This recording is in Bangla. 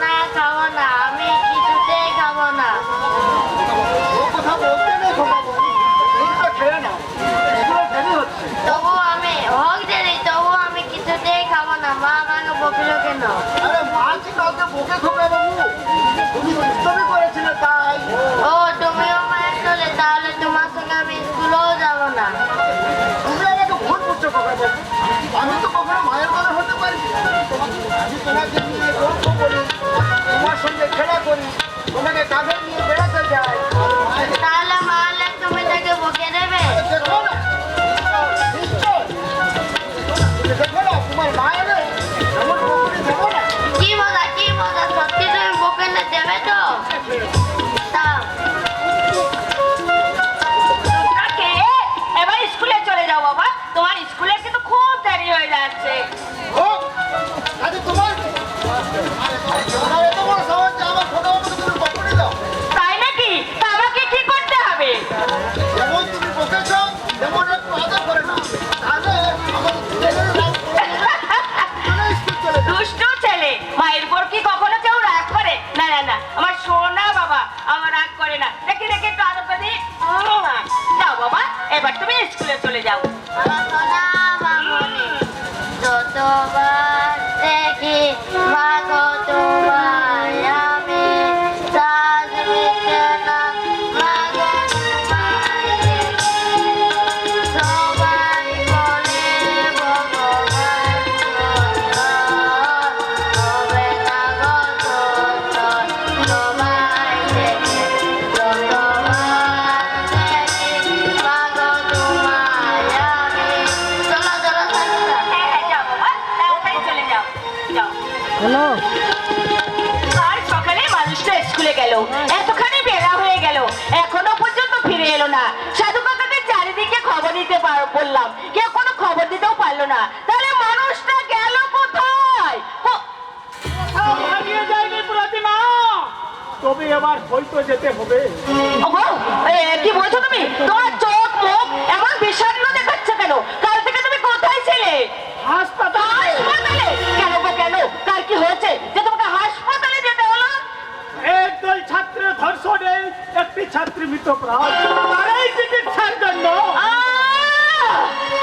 না খাবো না, আমি কিছুতেই খাবো না। কথা বলতে নেই বাবু, খেয়ে নাও, দেরি হচ্ছে। তবু আমি হোক দেরি, তবু আমি কিছুতেই খাবো না। মা আমাকে বকলো কেন? আরে মা কি কাউকে বকে খাবে বাবু? তুমি দুষ্টমি করেছিলে তাই। ও তুমিও মায়ের চলে, তাহলে তোমার সঙ্গে আমি স্কুলেও যাবো না। তুমি আমাকে ভুল বুঝছো বাবু। আমি তো কখনো মায়ের কথা হতে পারি না। আমি তোমাকে নিয়ে গল্প করি, তোমার সঙ্গে খেলা করি, তোমাকে কাঁধে নিয়ে বেড়াতে যাই। তাহলে মারলে তুমি তাকে বকে দেবে? দেখো না, নিশ্চয় দেখো না, তোমার মায়ের এমন বকুনি দেবো না। কি মজা, কি মজা, সত্যি তুমি বকে না দেবে তো? তাও এবার স্কুলে চলে যাও বাবা, তোমার স্কুলে কিন্তু খুব দেরি হয়ে যাচ্ছে। ও, আরে তোমার আরে এত বড় সাহস যে আমার ছোট বাবুকে তুমি বকুনি দাও। তাই নাকি? তা আমাকে কি করতে হবে? যেমন তুমি বকেছ তেমন একটু আদর করে না, তাহলে আমাদের দুজনের রাগ করে দুজনে স্কুল চলে যাবে। দুষ্টু ছেলে, মায়ের উপর কি কখনো কেউ রাগ করে? না না না, আমার সোনা বাবা আমার রাগ করে না। দেখি দেখি একটু আদর করে দিই। যাও বাবা, এবার তুমি স্কুলে চলে যাও। আমার সোনা মামনি, যতবার দেখি মাগো তোমায় আমি, সাজ মিটে না মাগো তোমায় দেখি। সবাই বলে ভগবান সুন্দর, হবে না গো সুন্দর তোমায় দেখে। যতবার দেখি মাগো তোমায় আমি। চলো চলো চলো। হ্যাঁ যাও বাবা, তাড়াতাড়ি চলে যাও। যাও। হ্যালো, আর সকালে মানুষটা স্কুলে গেল, এতখানি বেলা হয়ে গেল, এখনো পর্যন্ত ফিরে এলো না। সাধু কাকাকে চারিদিকে খবর দিতে বললাম, কেউ কোনো খবর দিতেও পারলো না। তাহলে মানুষটা গেল কোথায়? হারিয়ে যায়নি প্রতিমা, তবে এবার হয়তো যেতে হবে। ওগো, কি বলছো তুমি? তোমার চোখ মুখ এমন বিষণ্ণ দেখাচ্ছে কেন? কাল থেকে তুমি কোথায় ছিলে? হাসপাতাল। হাসপাতালে? কেন গো কেন? কার কি হয়েছে যে তোমাকে হাসপাতালে যেতে হলো? একদল ছাত্রের ধর্ষণে একটি ছাত্রী মৃতপ্রায়।